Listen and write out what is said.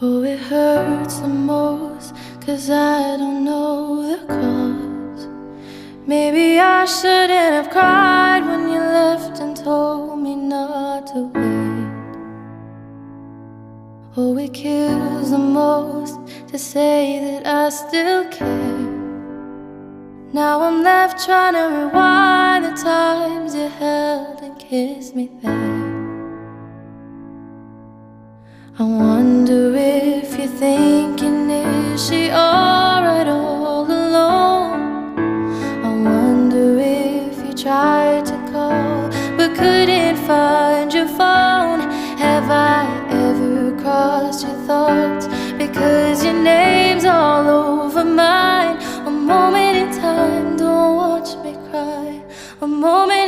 Oh, it hurts the most, 'cause I don't know the cause. Maybe I shouldn't have cried when you left and told me not to wait. Oh, it kills the most to say that I still care. Now I'm left trying to rewind the times you held and kissed me there. I wonder if you're thinking, is she alright all alone? I wonder if you tried to call but couldn't find your phone. Have I ever crossed your thoughts? Because your name's all over mine. A moment in time, don't watch me cry. A moment